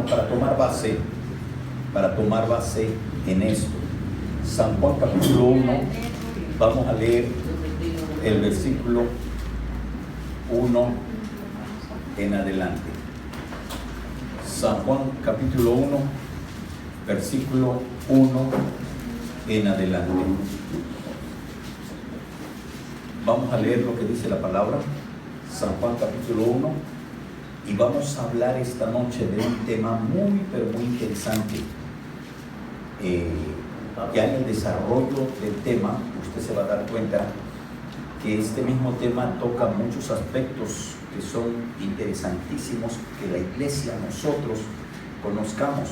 para tomar base en esto. San Juan capítulo 1, vamos a leer el versículo 1 en adelante. San Juan capítulo 1, versículo 1 en adelante. Vamos a leer lo que dice la palabra, San Juan capítulo 1, y vamos a hablar esta noche de un tema muy, pero muy interesante. Ya en el desarrollo del tema, usted se va a dar cuenta que este mismo tema toca muchos aspectos que son interesantísimos, que la iglesia, nosotros, conozcamos.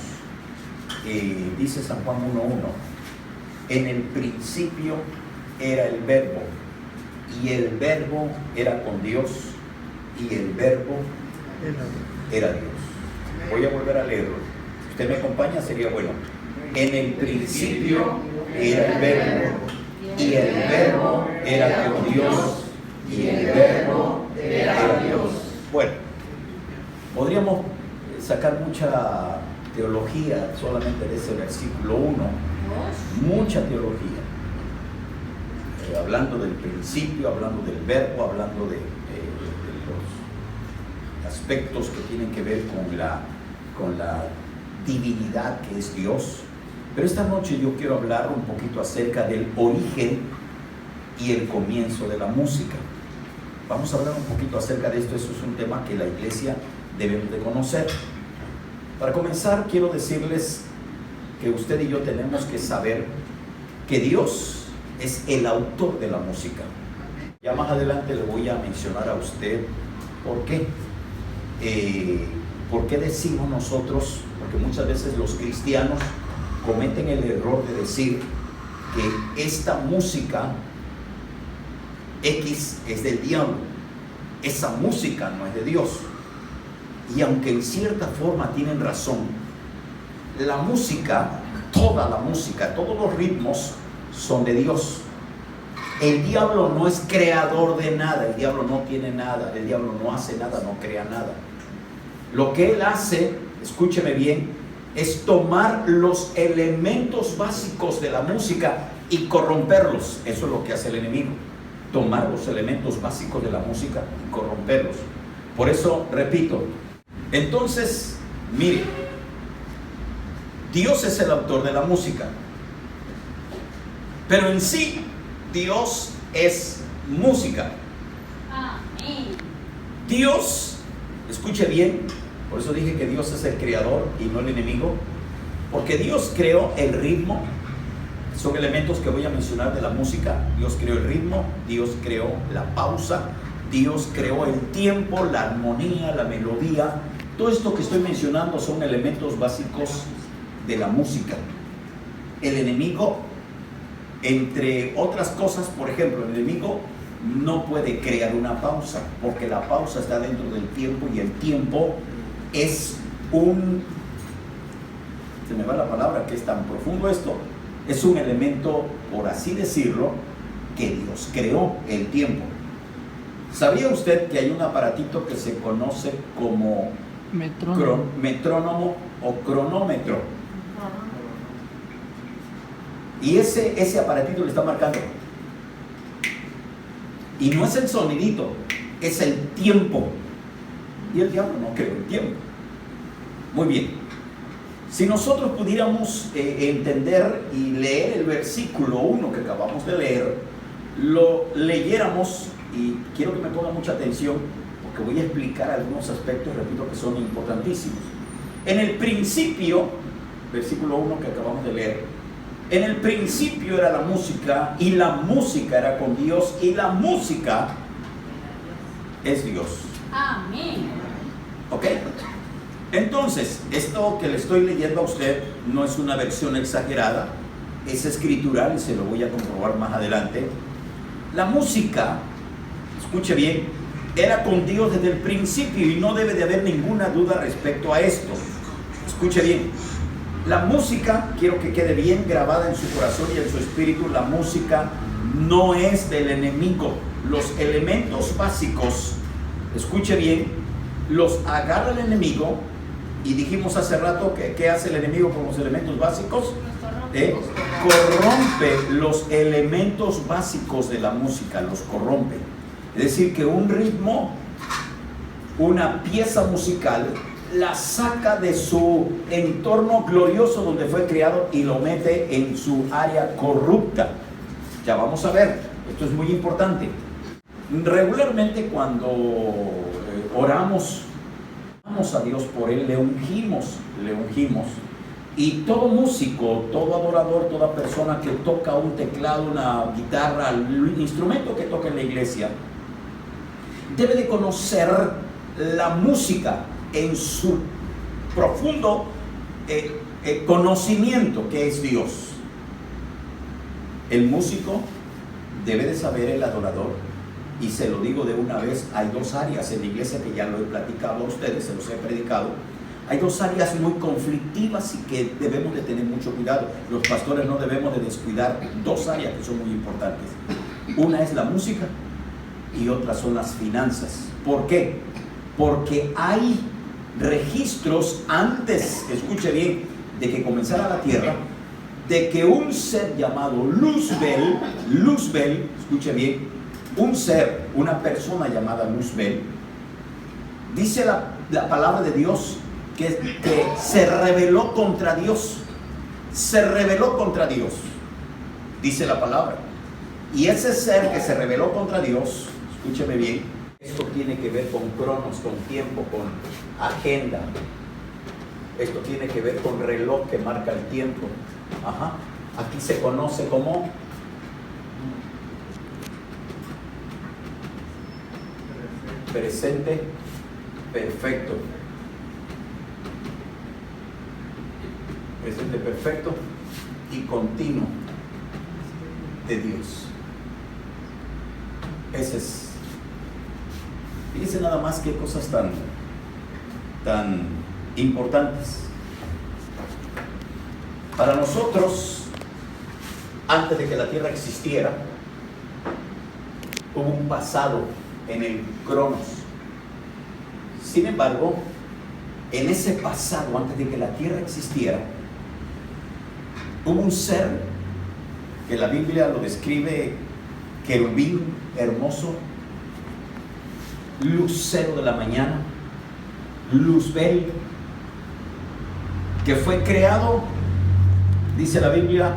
Dice San Juan 1.1, en el principio era el verbo, y el verbo era con Dios, y el verbo era Dios. Voy a volver a leerlo. Si usted me acompaña, sería bueno. En el principio era el verbo, y el verbo era con Dios, y el verbo era Dios. Bueno, podríamos sacar mucha teología solamente de ese versículo 1, mucha teología, hablando del principio, hablando del verbo, hablando de los aspectos que tienen que ver con la divinidad que es Dios. Pero esta noche yo quiero hablar un poquito acerca del origen y el comienzo de la música. Vamos a hablar un poquito acerca de esto. Eso es un tema que la iglesia debemos de conocer. Para comenzar, quiero decirles que usted y yo tenemos que saber que Dios es el autor de la música. Ya más adelante le voy a mencionar a usted por qué. ¿Por qué decimos nosotros? Porque muchas veces los cristianos cometen el error de decir que esta música X es del diablo, esa música no es de Dios. Y aunque en cierta forma tienen razón, la música, toda la música, todos los ritmos son de Dios. El diablo no es creador de nada, el diablo no tiene nada, el diablo no hace nada, no crea nada. Lo que él hace, escúcheme bien, es tomar los elementos básicos de la música y corromperlos. Eso es lo que hace el enemigo, tomar los elementos básicos de la música y corromperlos. Por eso, repito, entonces, mire, Dios es el autor de la música, pero en sí, Dios es música. Amén. Dios, escuche bien, por eso dije que Dios es el creador y no el enemigo, porque Dios creó el ritmo. Son elementos que voy a mencionar de la música. Dios creó el ritmo, Dios creó la pausa, Dios creó el tiempo, la armonía, la melodía. Todo esto que estoy mencionando son elementos básicos de la música. El enemigo, entre otras cosas, por ejemplo, el enemigo no puede crear una pausa, porque la pausa está dentro del tiempo, y el tiempo es se me va la palabra, que es tan profundo esto, es un elemento, por así decirlo, que Dios creó, el tiempo. ¿Sabía usted que hay un aparatito que se conoce como metrónomo o cronómetro? Y ese aparatito le está marcando. Y no es el sonidito, es el tiempo. Y el diablo no creó el tiempo. Muy bien. Si nosotros pudiéramos entender y leer el versículo 1 que acabamos de leer, lo leyéramos, y quiero que me ponga mucha atención, porque voy a explicar algunos aspectos, repito, que son importantísimos. En el principio, versículo 1 que acabamos de leer, en el principio era la música, y la música era con Dios, y la música es Dios. Amén. ¿Ok? Entonces, esto que le estoy leyendo a usted no es una versión exagerada, es escritural y se lo voy a comprobar más adelante. La música, escuche bien, era con Dios desde el principio y no debe de haber ninguna duda respecto a esto. Escuche bien, la música, quiero que quede bien grabada en su corazón y en su espíritu, la música no es del enemigo. Los elementos básicos, escuche bien, los agarra el enemigo Y dijimos hace rato que ¿qué hace el enemigo con los elementos básicos? Corrompe los elementos básicos de la música, los corrompe. Es decir, que un ritmo, una pieza musical, la saca de su entorno glorioso donde fue creado y lo mete en su área corrupta. Ya vamos a ver, esto es muy importante. Regularmente cuando oramos a Dios por Él, le ungimos. Y todo músico, todo adorador, toda persona que toca un teclado, una guitarra, el instrumento que toca en la iglesia, debe de conocer la música en su profundo conocimiento que es Dios. El músico debe de saber, el adorador, y se lo digo de una vez, hay dos áreas en la iglesia que ya lo he platicado a ustedes, se los he predicado. Hay dos áreas muy conflictivas y que debemos de tener mucho cuidado. Los pastores no debemos de descuidar dos áreas que son muy importantes. Una es la música y otra son las finanzas. ¿Por qué? Porque hay registros antes, escuche bien, de que comenzara la tierra, de que un ser llamado Luzbel, escuche bien, un ser, una persona llamada Luzbel, dice la palabra de Dios que se rebeló contra Dios. Se rebeló contra Dios, dice la palabra. Y ese ser que se rebeló contra Dios, escúcheme bien, esto tiene que ver con cronos, con tiempo, con agenda. Esto tiene que ver con reloj que marca el tiempo. Ajá. Aquí se conoce como presente perfecto. Presente perfecto y continuo de Dios. Ese es. Fíjense nada más qué cosas tan importantes. Para nosotros, antes de que la tierra existiera, hubo un pasado en el Cronos. Sin embargo, en ese pasado, antes de que la tierra existiera, hubo un ser que la Biblia lo describe querubín hermoso, lucero de la mañana, Luzbel, que fue creado, dice la Biblia,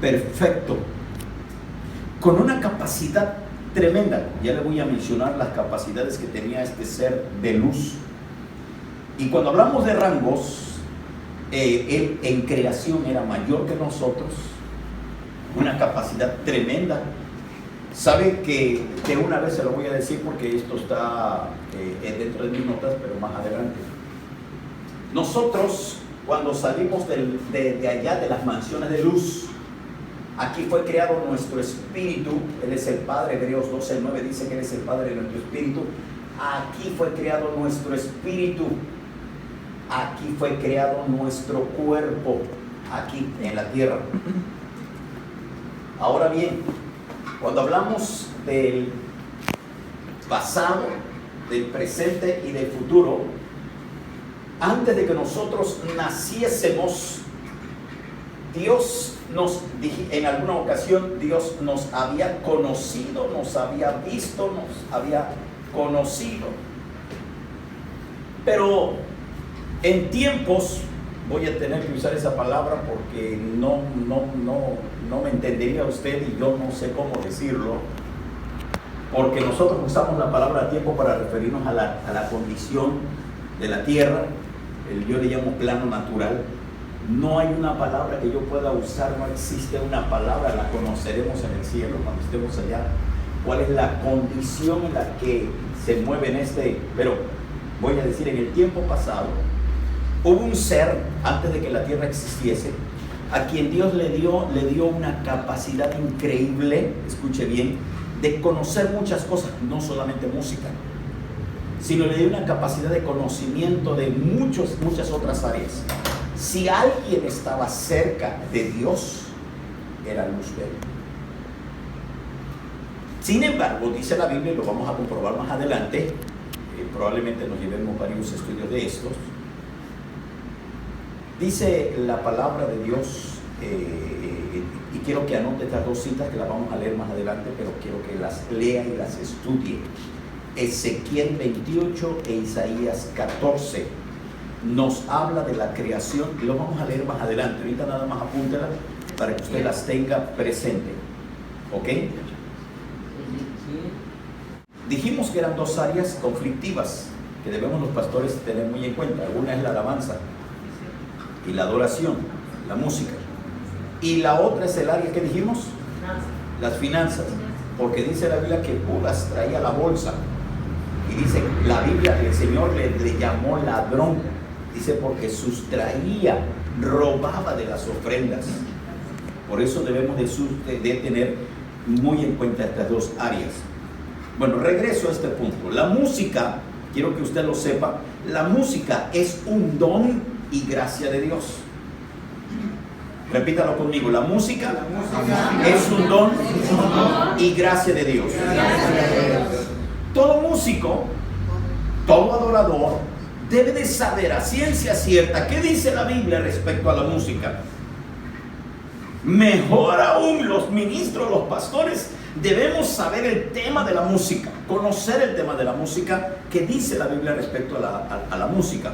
perfecto, con una capacidad tremenda. Ya le voy a mencionar las capacidades que tenía este ser de luz. Y cuando hablamos de rangos, él en creación era mayor que nosotros, una capacidad tremenda. Sabe que de una vez se lo voy a decir porque esto está dentro de mis notas, pero más adelante. Nosotros, cuando salimos de allá de las mansiones de luz, aquí fue creado nuestro espíritu. Él es el Padre. Hebreos 12:9 dice que Él es el Padre de nuestro espíritu. Aquí fue creado nuestro espíritu. Aquí fue creado nuestro cuerpo, aquí en la tierra. Ahora bien, cuando hablamos del pasado, del presente y del futuro, antes de que nosotros naciésemos, Dios en alguna ocasión, Dios nos había conocido, nos había visto, nos había conocido. Pero en tiempos, voy a tener que usar esa palabra porque no me entendería usted y yo no sé cómo decirlo, porque nosotros usamos la palabra tiempo para referirnos a la condición de la tierra, yo le llamo plano natural. No hay una palabra que yo pueda usar, no existe una palabra, la conoceremos en el cielo cuando estemos allá. ¿Cuál es la condición en la que se mueve pero voy a decir, en el tiempo pasado, hubo un ser, antes de que la tierra existiese, a quien Dios le dio una capacidad increíble, escuche bien, de conocer muchas cosas, no solamente música, sino le dio una capacidad de conocimiento de muchas otras áreas. Si alguien estaba cerca de Dios, era Luzbel. Sin embargo, dice la Biblia, y lo vamos a comprobar más adelante, probablemente nos llevemos varios estudios de estos, Dice la palabra de Dios, y quiero que anote estas dos citas que las vamos a leer más adelante, pero quiero que las lea y las estudie. Ezequiel 28 e Isaías 14 nos habla de la creación y lo vamos a leer más adelante. Ahorita nada más apúntelas para que usted las tenga presente. ¿Ok? Dijimos que eran dos áreas conflictivas que debemos los pastores tener muy en cuenta. Una es la alabanza y la adoración, la música. Y la otra es el área que dijimos, las finanzas. Porque dice la Biblia que Judas traía la bolsa. Y dice la Biblia que el Señor le llamó ladrón. Dice porque sustraía, robaba de las ofrendas. Por eso debemos de tener muy en cuenta estas dos áreas. Bueno, regreso a este punto. La música, quiero que usted lo sepa, la música es un don y gracia de Dios. Repítalo conmigo, la música es un don y gracia de Dios. Todo músico, todo adorador debe de saber a ciencia cierta qué dice la Biblia respecto a la música. Mejor aún, los ministros, los pastores, debemos saber el tema de la música, conocer el tema de la música, qué dice la Biblia respecto a la música.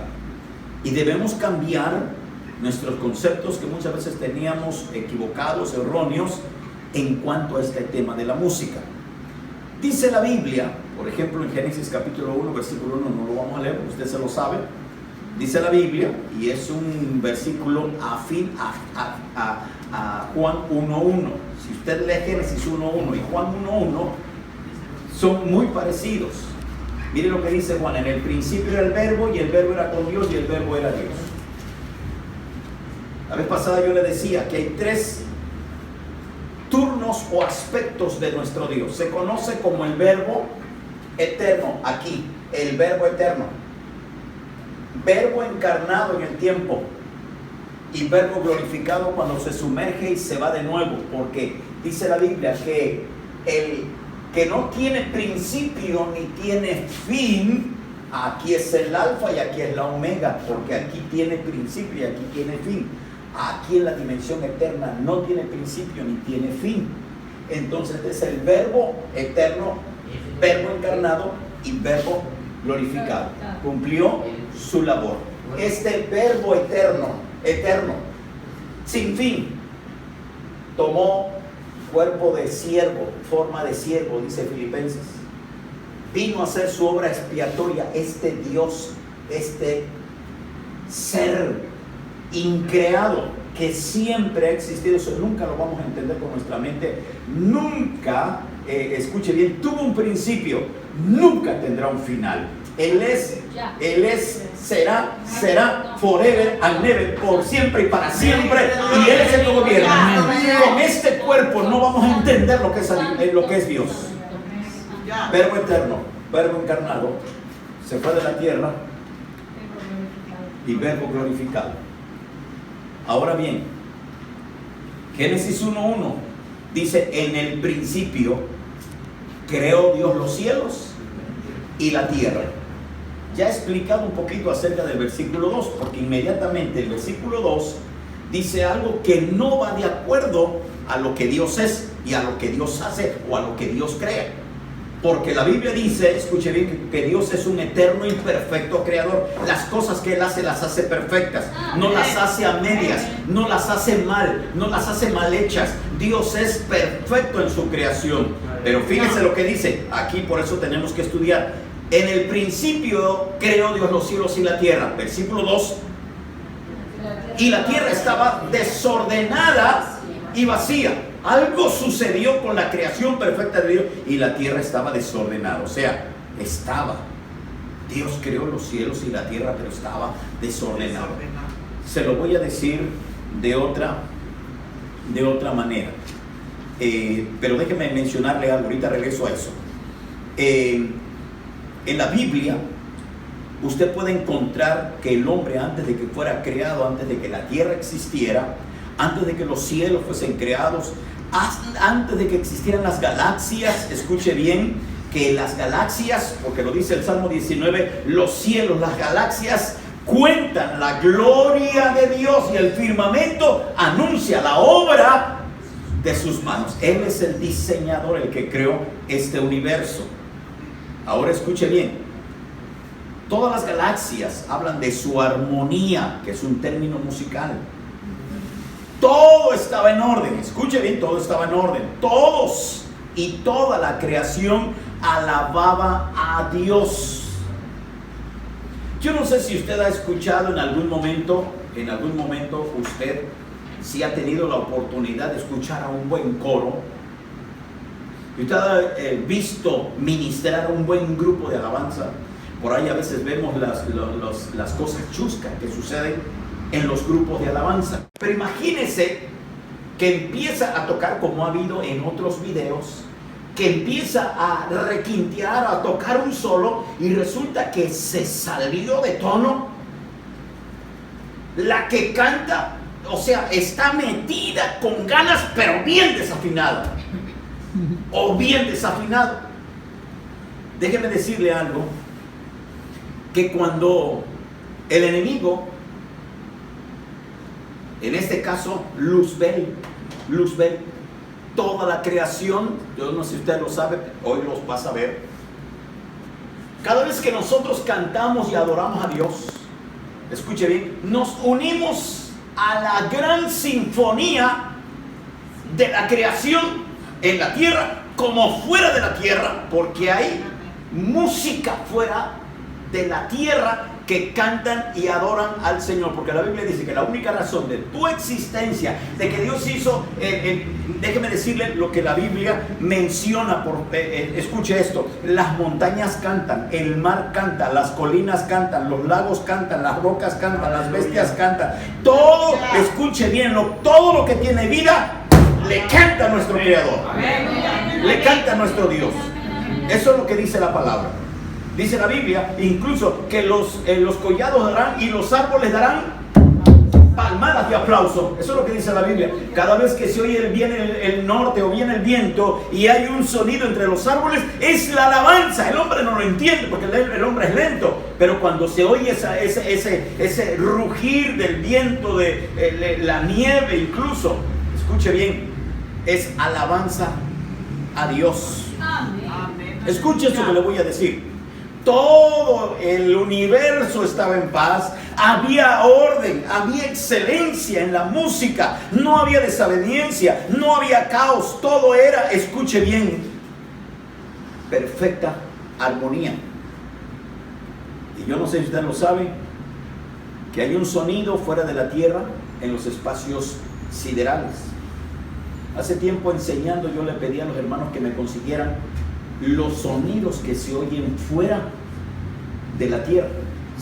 Y debemos cambiar nuestros conceptos que muchas veces teníamos equivocados, erróneos, en cuanto a este tema de la música. Dice la Biblia, por ejemplo en Génesis capítulo 1, versículo 1, no lo vamos a leer porque usted se lo sabe. Dice la Biblia, y es un versículo afín a Juan 1.1. Si usted lee Génesis 1.1 y Juan 1.1, son muy parecidos. Mire lo que dice Juan: en el principio era el verbo, y el verbo era con Dios, y el verbo era Dios. La vez pasada yo le decía que hay tres turnos o aspectos de nuestro Dios. Se conoce como el verbo eterno, aquí, el verbo eterno. Verbo encarnado en el tiempo y verbo glorificado cuando se sumerge y se va de nuevo, porque dice la Biblia que el que no tiene principio ni tiene fin, aquí es el alfa y aquí es la omega, porque aquí tiene principio y aquí tiene fin. Aquí en la dimensión eterna no tiene principio ni tiene fin. Entonces este es el verbo eterno, verbo encarnado y verbo glorificado. Cumplió su labor. Este verbo eterno, sin fin, tomó cuerpo de siervo, forma de siervo, dice Filipenses. Vino a hacer su obra expiatoria. Este Dios, este ser increado que siempre ha existido, eso nunca lo vamos a entender con nuestra mente, nunca, escuche bien, tuvo un principio, nunca tendrá un final. Él es, será forever and never, por siempre y para siempre, y Él es el que gobierna. Con este cuerpo no vamos a entender lo que es Dios. Verbo eterno, verbo encarnado, se fue de la tierra y verbo glorificado. Ahora bien, Génesis 1.1 dice: en el principio creó Dios los cielos y la tierra. Ya he explicado un poquito acerca del versículo 2, porque inmediatamente el versículo 2 dice algo que no va de acuerdo a lo que Dios es y a lo que Dios hace o a lo que Dios crea. Porque la Biblia dice, escuche bien, que Dios es un eterno y perfecto creador. Las cosas que Él hace, las hace perfectas. No las hace a medias, no las hace mal, no las hace mal hechas. Dios es perfecto en su creación. Pero fíjense lo que dice aquí, por eso tenemos que estudiar. En el principio creó Dios los cielos y la tierra. Versículo 2. Y la tierra estaba desordenada y vacía. Algo sucedió con la creación perfecta de Dios y la tierra estaba desordenada. O sea, Dios creó los cielos y la tierra, pero estaba desordenada. Se lo voy a decir de otra manera. Pero déjeme mencionarle algo, ahorita regreso a eso. En la Biblia usted puede encontrar que el hombre, antes de que fuera creado, antes de que la tierra existiera, antes de que los cielos fuesen creados, antes de que existieran las galaxias, escuche bien, que las galaxias, porque lo dice el Salmo 19, los cielos, las galaxias cuentan la gloria de Dios y el firmamento anuncia la obra de sus manos. Él es el diseñador, el que creó este universo. Ahora escuche bien. Todas las galaxias hablan de su armonía, que es un término musical. Todo estaba en orden. Escuche bien, todo estaba en orden. Todos y toda la creación alababa a Dios. Yo no sé si usted ha escuchado en algún momento usted, si ha tenido la oportunidad de escuchar a un buen coro, y usted ha visto ministrar a un buen grupo de alabanza. Por ahí a veces vemos las cosas chuscas que suceden en los grupos de alabanza. Pero imagínese que empieza a tocar, como ha habido en otros videos, que empieza a requintear, a tocar un solo, y resulta que se salió de tono. La que canta, o sea, está metida con ganas, pero bien desafinada. O bien desafinado. Déjeme decirle algo, que cuando el enemigo, en este caso Luzbel, toda la creación, yo no sé si usted lo sabe, hoy los vas a ver. Cada vez que nosotros cantamos y adoramos a Dios, escuche bien, nos unimos a la gran sinfonía de la creación en la tierra como fuera de la tierra, porque hay música fuera de la tierra que cantan y adoran al Señor, porque la Biblia dice que la única razón de tu existencia, de que Dios hizo, déjeme decirle lo que la Biblia menciona, escuche esto: las montañas cantan, el mar canta, las colinas cantan, los lagos cantan, las rocas cantan, las bestias cantan, todo, escuche bien, todo lo que tiene vida le canta a nuestro Creador, le canta a nuestro Dios. Eso es lo que dice la palabra. Dice la Biblia incluso que los collados darán y los árboles darán palmadas de aplauso. Eso es lo que dice la Biblia. Cada vez que se oye viene el norte o viene el viento y hay un sonido entre los árboles, es la alabanza. El hombre no lo entiende porque el hombre es lento, pero cuando se oye ese rugir del viento, de la nieve incluso, escuche bien, es alabanza a Dios. Escuche esto que le voy a decir. Todo el universo estaba en paz, había orden, había excelencia en la música, no había desaveniencia, no había caos, todo era, escuche bien, perfecta armonía. Y yo no sé si usted lo sabe, que hay un sonido fuera de la tierra en los espacios siderales. Hace tiempo enseñando yo le pedí a los hermanos que me consiguieran los sonidos que se oyen fuera de la tierra.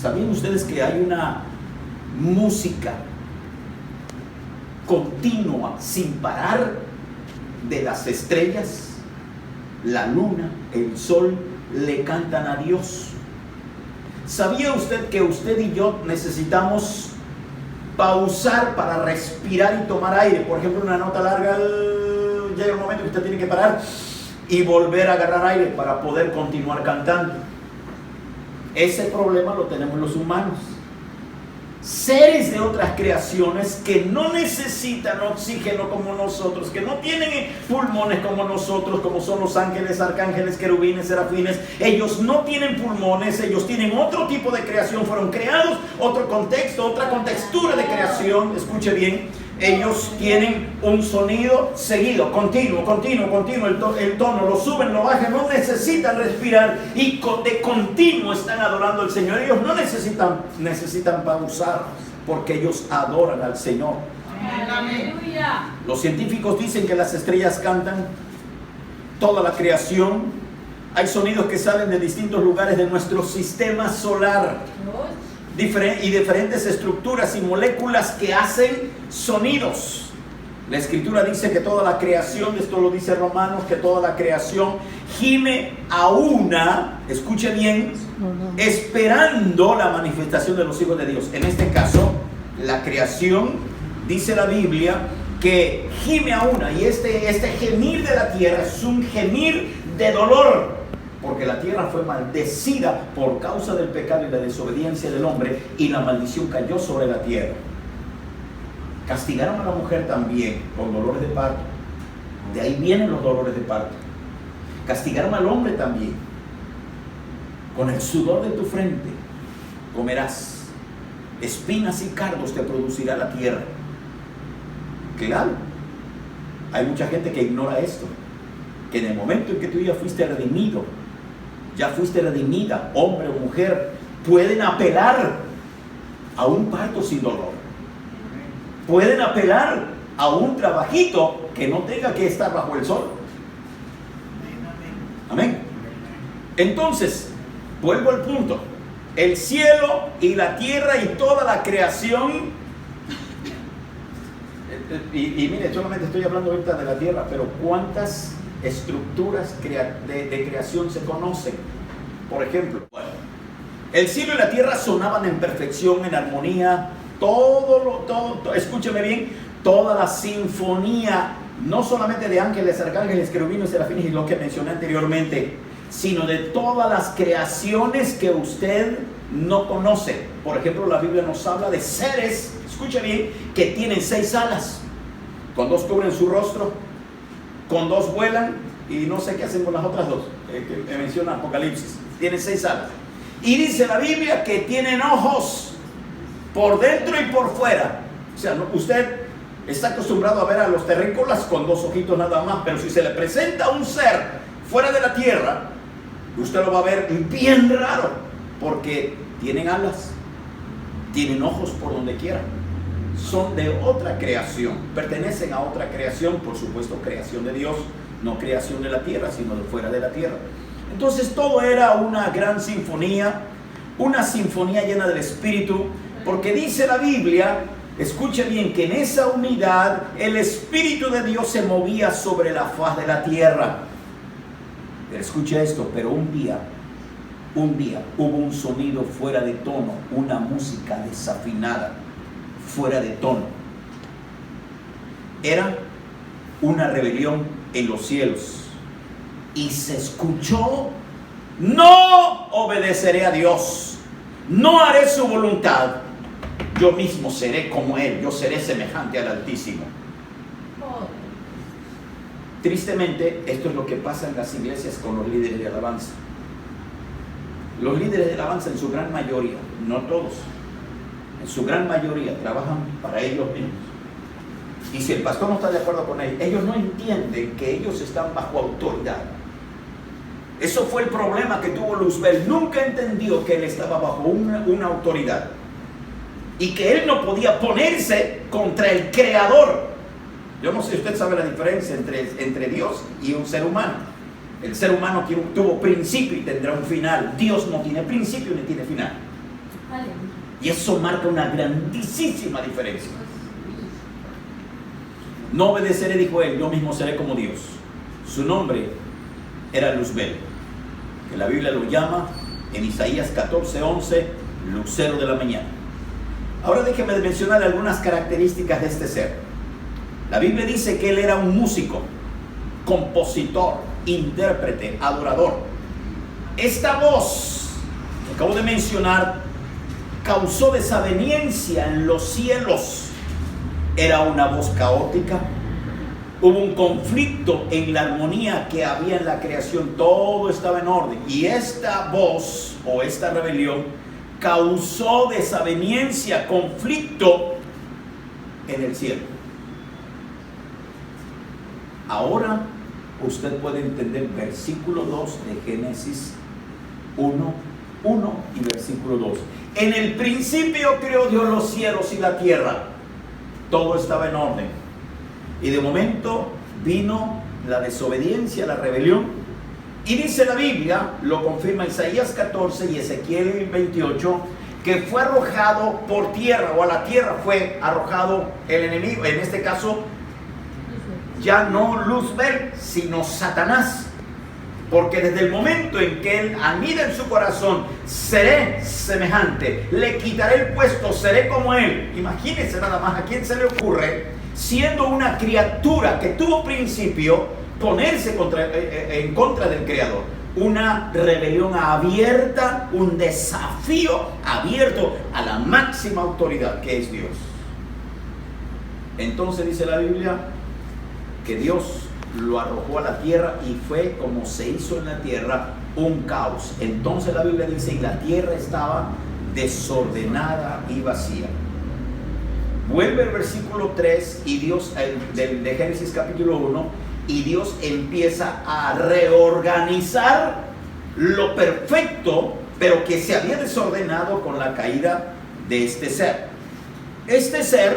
¿Sabían ustedes que hay una música continua, sin parar, de las estrellas? La luna, el sol, le cantan a Dios. ¿Sabía usted que usted y yo necesitamos pausar para respirar y tomar aire? Por ejemplo, una nota larga, llega un momento que usted tiene que parar y volver a agarrar aire para poder continuar cantando. Ese problema lo tenemos los humanos. Seres de otras creaciones que no necesitan oxígeno como nosotros, que no tienen pulmones como nosotros, como son los ángeles, arcángeles, querubines, serafines. Ellos no tienen pulmones, ellos tienen otro tipo de creación, fueron creados, otro contexto, otra contextura de creación. Escuche bien. Ellos tienen un sonido seguido, continuo, el tono, lo suben, lo bajan, no necesitan respirar y de continuo están adorando al Señor. Ellos no necesitan pausar porque ellos adoran al Señor. Aleluya. Los científicos dicen que las estrellas cantan, toda la creación, hay sonidos que salen de distintos lugares de nuestro sistema solar. Y diferentes estructuras y moléculas que hacen sonidos. La Escritura dice que toda la creación, esto lo dice Romanos, que toda la creación gime a una, escuche bien, esperando la manifestación de los hijos de Dios. En este caso, la creación, dice la Biblia, que gime a una, y este gemir de la tierra es un gemir de dolor. porque la tierra fue maldecida por causa del pecado y la desobediencia del hombre, y la maldición cayó sobre la tierra. Castigaron a la mujer también con dolores de parto. De ahí vienen los dolores de parto. Castigaron al hombre también. Con el sudor de tu frente comerás. Espinas y cardos te producirá la tierra. Claro, hay mucha gente que ignora esto. Que en el momento en que tú ya fuiste redimido, ya fuiste redimida, hombre o mujer, pueden apelar a un parto sin dolor. Pueden apelar a un trabajito que no tenga que estar bajo el sol. Amén. Entonces, vuelvo al punto. El cielo y la tierra y toda la creación. Y mire, solamente estoy hablando ahorita de la tierra, pero ¿cuántas estructuras de creación se conocen? Por ejemplo, bueno, el cielo y la tierra sonaban en perfección, en armonía. Todo, escúcheme bien, toda la sinfonía, no solamente de ángeles, arcángeles, querubines, serafines y lo que mencioné anteriormente, sino de todas las creaciones que usted no conoce. Por ejemplo, la Biblia nos habla de seres, escuche bien, que tienen 6 alas. Con 2 cubren su rostro, con 2 vuelan, y no sé qué hacen con las otras 2, que menciona Apocalipsis. Tienen 6 alas. Y dice la Biblia que tienen ojos por dentro y por fuera. O sea, usted está acostumbrado a ver a los terrícolas con 2 ojitos nada más, pero si se le presenta un ser fuera de la tierra, usted lo va a ver bien raro, porque tienen alas, tienen ojos por donde quiera, son de otra creación, pertenecen a otra creación, por supuesto creación de Dios, no creación de la tierra, sino de fuera de la tierra. Entonces todo era una gran sinfonía, una sinfonía llena del Espíritu, porque dice la Biblia, escuche bien, que en esa unidad el Espíritu de Dios se movía sobre la faz de la tierra. Pero escuche esto, pero un día hubo un sonido fuera de tono, una música desafinada, fuera de tono. Era una rebelión en los cielos. Y se escuchó: no obedeceré a Dios, no haré su voluntad, yo mismo seré como Él, yo seré semejante al Altísimo. Tristemente, esto es lo que pasa en las iglesias con los líderes de alabanza. Los líderes de alabanza en su gran mayoría, no todos, en su gran mayoría trabajan para ellos mismos. Y si el pastor no está de acuerdo con ellos no entienden que ellos están bajo autoridad. Eso fue el problema que tuvo Luzbel. Nunca entendió que él estaba bajo una autoridad y que él no podía ponerse contra el Creador. Yo no sé si usted sabe la diferencia entre Dios y un ser humano. El ser humano tuvo principio y tendrá un final. Dios no tiene principio ni tiene final. Y eso marca una grandísima diferencia. No obedeceré, dijo él, yo mismo seré como Dios. Su nombre era Luzbel, que la Biblia lo llama en Isaías 14:11, lucero de la mañana. Ahora déjeme mencionar algunas características de este ser. La Biblia dice que él era un músico, compositor, intérprete, adorador. Esta voz que acabo de mencionar causó desaveniencia en los cielos. Era una voz caótica. Hubo un conflicto en la armonía que había en la creación. Todo estaba en orden. Y esta voz o esta rebelión causó desaveniencia, conflicto en el cielo. Ahora usted puede entender versículo 2 de Génesis 1:1 y versículo 2. En el principio creó Dios los cielos y la tierra. Todo estaba en orden. Y de momento vino la desobediencia, la rebelión. Y dice la Biblia, lo confirma Isaías 14 y Ezequiel 28, que fue arrojado por tierra, o a la tierra fue arrojado el enemigo. En este caso, ya no Luzbel, sino Satanás. Porque desde el momento en que él anida en su corazón, seré semejante, le quitaré el puesto, seré como él. Imagínense nada más, ¿a quién se le ocurre, siendo una criatura que tuvo principio, ponerse en contra del Creador? una rebelión abierta, un desafío abierto a la máxima autoridad que es Dios. Entonces dice la Biblia que Dios lo arrojó a la tierra y fue como se hizo en la tierra un caos. Entonces la Biblia dice, y la tierra estaba desordenada y vacía. Vuelve el versículo 3 y Dios, de Génesis capítulo 1, y Dios empieza a reorganizar lo perfecto, pero que se había desordenado con la caída de este ser. Este ser,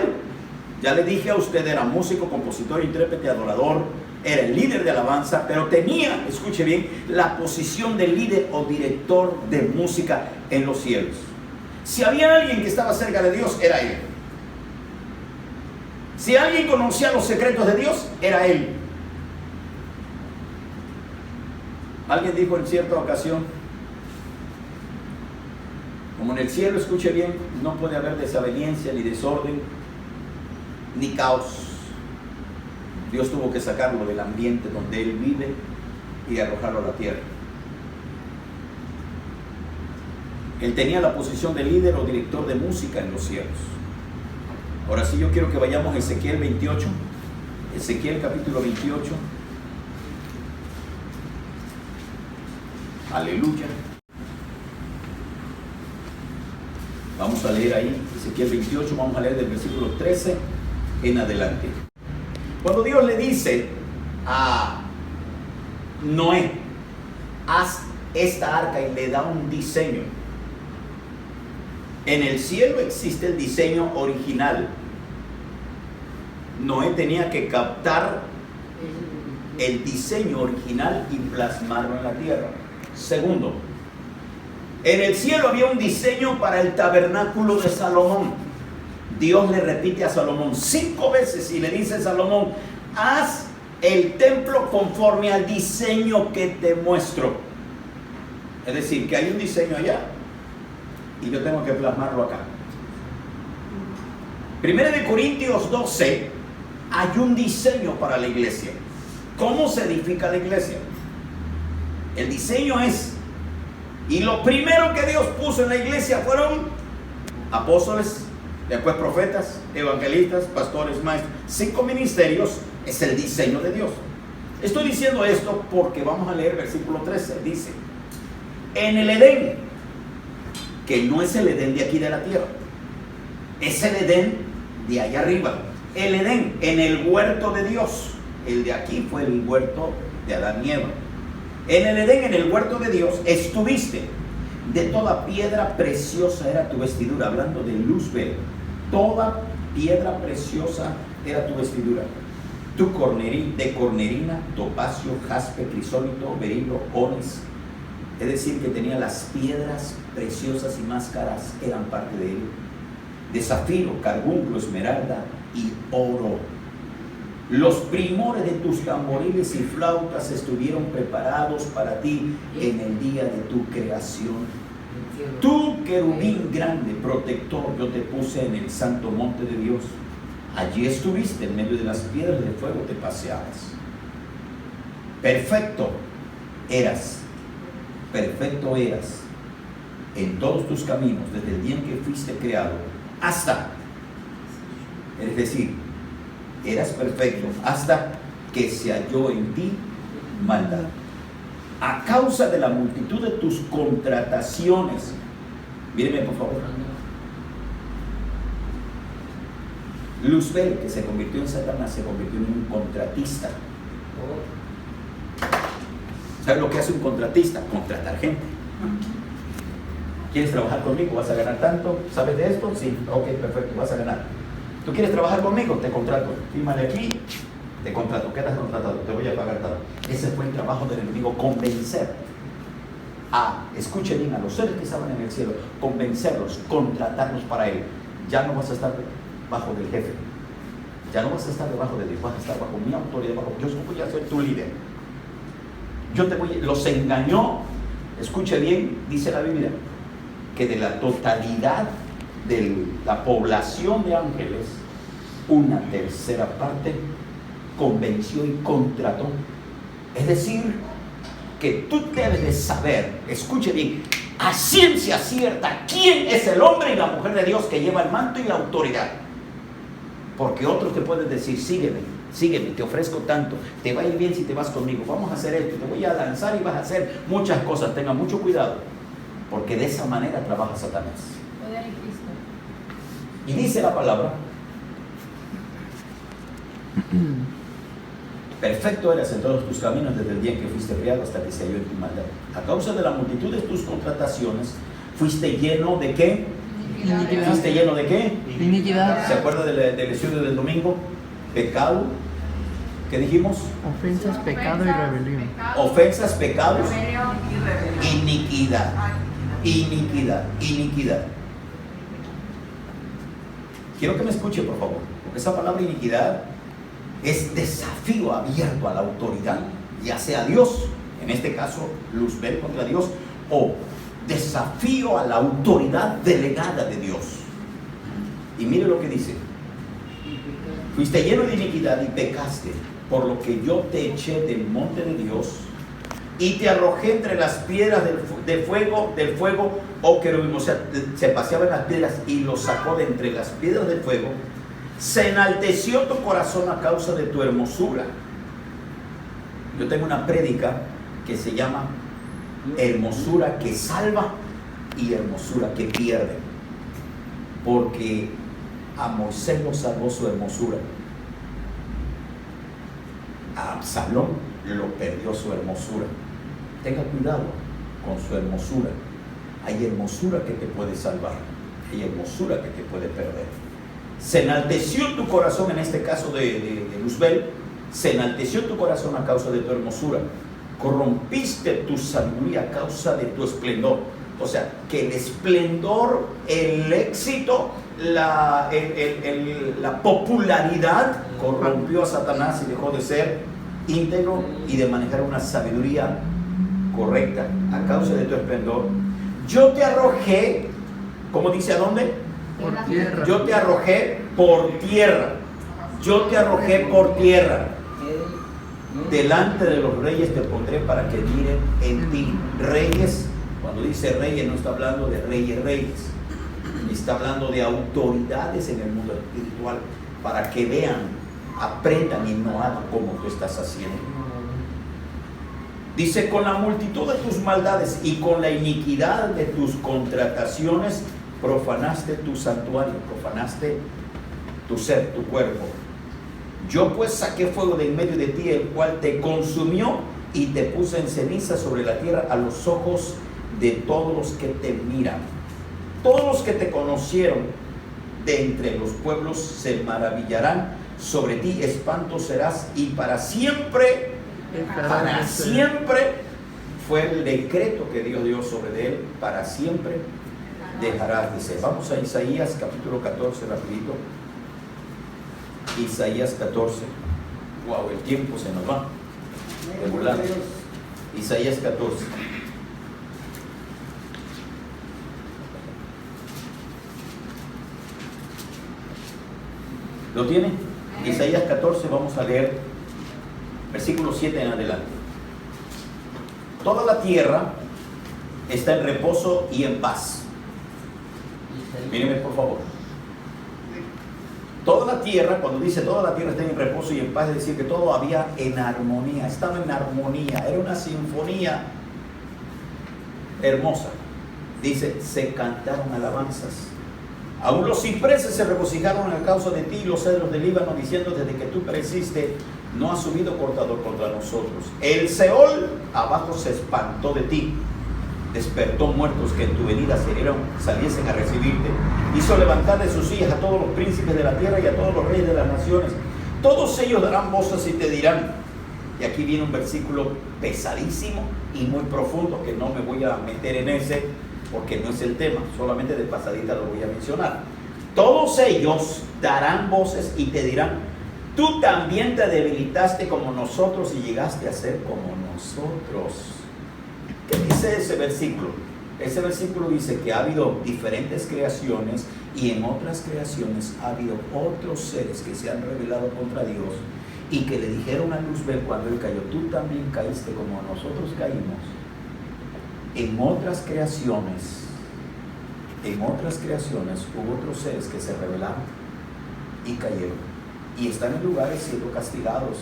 ya le dije a usted, era músico, compositor, intérprete, adorador, era el líder de alabanza, pero tenía, escuche bien, la posición de líder o director de música en los cielos. Si había alguien que estaba cerca de Dios, era él. Si alguien conocía los secretos de Dios, era él. Alguien dijo en cierta ocasión, como en el cielo, escuche bien, no puede haber desaveniencia, ni desorden, ni caos. Dios tuvo que sacarlo del ambiente donde él vive y arrojarlo a la tierra. Él tenía la posición de líder o director de música en los cielos. Ahora sí, yo quiero que vayamos a Ezequiel 28, Ezequiel capítulo 28. Aleluya. Vamos a leer ahí Ezequiel 28, vamos a leer del versículo 13 en adelante. Cuando Dios le dice a Noé, haz esta arca, y le da un diseño. En el cielo existe el diseño original. Noé tenía que captar el diseño original y plasmarlo en la tierra. Segundo, en el cielo había un diseño para el tabernáculo de Salomón. Dios le repite a Salomón 5 veces y le dice a Salomón, haz el templo conforme al diseño que te muestro. Es decir, que hay un diseño allá y yo tengo que plasmarlo acá. 1 Corintios 12, hay un diseño para la iglesia. ¿Cómo se edifica la iglesia? El diseño es, y lo primero que Dios puso en la iglesia fueron apóstoles, después profetas, evangelistas, pastores, maestros. 5 ministerios es el diseño de Dios. Estoy diciendo esto porque vamos a leer versículo 13. Dice, en el Edén, que no es el Edén de aquí de la tierra, es el Edén de allá arriba. El Edén en el huerto de Dios. El de aquí fue el huerto de Adán y Eva. En el Edén, en el huerto de Dios, estuviste. De toda piedra preciosa era tu vestidura. Hablando de Luzbel, toda piedra preciosa era tu vestidura. Tu de cornerina, topacio, jaspe, crisólito, berilo, onis. Es decir, que tenía las piedras preciosas y más caras, eran parte de él. De zafiro, carbunclo, esmeralda y oro. Los primores de tus tamboriles y flautas estuvieron preparados para ti en el día de tu creación. Tú, querubín grande, protector, yo te puse en el santo monte de Dios. Allí estuviste, en medio de las piedras de fuego te paseabas. Perfecto eras en todos tus caminos, desde el día en que fuiste creado hasta, es decir, eras perfecto hasta que se halló en ti maldad. A causa de la multitud de tus contrataciones, míreme por favor, Luzbel, que se convirtió en Satanás, se convirtió en un contratista. ¿Sabes lo que hace un contratista? Contratar gente. ¿Quieres trabajar conmigo? ¿Vas a ganar tanto? ¿Sabes de esto? Sí, ok, perfecto, vas a ganar. ¿Tú quieres trabajar conmigo? Te contrato. Fírmale aquí, te contrato. Quedas contratado, te voy a pagar tanto. Ese fue el trabajo del enemigo, convencer escuche bien, a los seres que estaban en el cielo, convencerlos, contratarlos para él. Ya no vas a estar bajo del jefe, ya no vas a estar debajo de Dios, vas a estar bajo mi autoridad, yo voy a ser tu líder. Los engañó. Escuche bien, dice la Biblia, que de la totalidad de la población de ángeles, una tercera parte convenció y contrató. Es decir, que tú debes de saber, escuche bien, a ciencia cierta, quién es el hombre y la mujer de Dios que lleva el manto y la autoridad. Porque otros te pueden decir, sígueme, te ofrezco tanto, te va a ir bien si te vas conmigo, vamos a hacer esto, te voy a lanzar y vas a hacer muchas cosas. Tenga mucho cuidado, porque de esa manera trabaja Satanás. Poder en Cristo. Y dice la palabra, perfecto eras en todos tus caminos desde el día en que fuiste criado hasta que se halló en tu maldad. A causa de la multitud de tus contrataciones, fuiste lleno de ¿qué? Iniquidad. ¿Fuiste lleno de qué? Iniquidad. ¿Se acuerda del estudio del domingo? Pecado, ¿qué dijimos? Ofensas, pecado y rebelión. Ofensas, pecados, Rebelión y rebelión. iniquidad. Iniquidad. Quiero que me escuche, por favor, porque esa palabra iniquidad es desafío abierto a la autoridad, ya sea Dios, en este caso Luzbel contra Dios, o desafío a la autoridad delegada de Dios. Y mire lo que dice: fuiste lleno de iniquidad y pecaste, por lo que yo te eché del monte de Dios y te arrojé entre las piedras del fuego, oh querubín. O sea, se paseaba en las piedras y los sacó de entre las piedras del fuego. Se enalteció tu corazón a causa de tu hermosura. Yo tengo una prédica que se llama hermosura que salva y hermosura que pierde, porque a Moisés lo salvó su hermosura, a Absalón lo perdió su hermosura. Tenga cuidado con su hermosura. Hay hermosura que te puede salvar, hay hermosura que te puede perder. Se enalteció tu corazón, en este caso de Luzbel, se enalteció tu corazón a causa de tu hermosura. Corrompiste tu sabiduría a causa de tu esplendor. O sea, que el esplendor, el éxito, la popularidad corrompió a Satanás y dejó de ser íntegro y de manejar una sabiduría correcta a causa de tu esplendor. Yo te arrojé, ¿cómo dice a dónde? Por tierra. Yo te arrojé por tierra. Yo te arrojé por tierra. Delante de los reyes te pondré para que miren en ti. Reyes, cuando dice reyes, no está hablando de reyes, está hablando de autoridades en el mundo espiritual, para que vean, aprendan y no hagan como tú estás haciendo. Dice: con la multitud de tus maldades y con la iniquidad de tus contrataciones, profanaste tu santuario, profanaste tu ser, tu cuerpo. Yo pues saqué fuego de en medio de ti, el cual te consumió y te puse en ceniza sobre la tierra a los ojos de todos los que te miran. Todos los que te conocieron de entre los pueblos se maravillarán sobre ti, espanto serás, y para siempre fue el decreto que Dios dio sobre él, para siempre dejarás de ser. Vamos a Isaías capítulo 14 rapidito. Isaías 14. Wow, el tiempo se nos va de volando. Isaías 14. ¿Lo tiene? Isaías 14, vamos a leer versículo 7 en adelante. Toda la tierra está en reposo y en paz. Mírenme por favor. Toda la tierra, cuando dice toda la tierra está en reposo y en paz, es decir que todo había en armonía, estaba en armonía, era una sinfonía hermosa. Dice, se cantaron alabanzas. Aún los cipreses se regocijaron a causa de ti, y los cedros del Líbano, diciendo: desde que tú pereciste, no ha subido cortador contra nosotros. El Seol abajo se espantó de ti, despertó muertos que en tu venida saliesen a recibirte. Hizo levantar de sus sillas a todos los príncipes de la tierra y a todos los reyes de las naciones. Todos ellos darán voces y te dirán. Y aquí viene un versículo pesadísimo y muy profundo, que no me voy a meter en ese, porque no es el tema, solamente de pasadita lo voy a mencionar. Todos ellos darán voces y te dirán: tú también te debilitaste como nosotros y llegaste a ser como nosotros. ¿Qué dice ese versículo? Ese versículo dice que ha habido diferentes creaciones, y en otras creaciones ha habido otros seres que se han rebelado contra Dios, y que le dijeron a Luzbel cuando él cayó, tú también caíste como nosotros caímos. En otras creaciones hubo otros seres que se rebelaron y cayeron y están en lugares siendo castigados.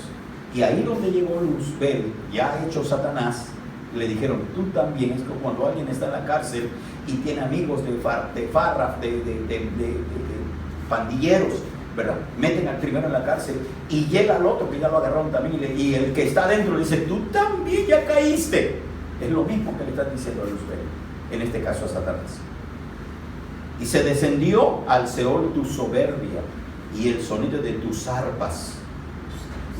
Y ahí donde llegó Luzbel, ya hecho Satanás, le dijeron, tú también. Es como cuando alguien está en la cárcel y tiene amigos de pandilleros, ¿verdad? Meten al primero en la cárcel y llega al otro que ya lo agarraron también y el que está adentro le dice, tú también ya caíste. Es lo mismo que le están diciendo a Luzbel, en este caso a Satanás. Y se descendió al Seol tu soberbia y el sonido de tus arpas.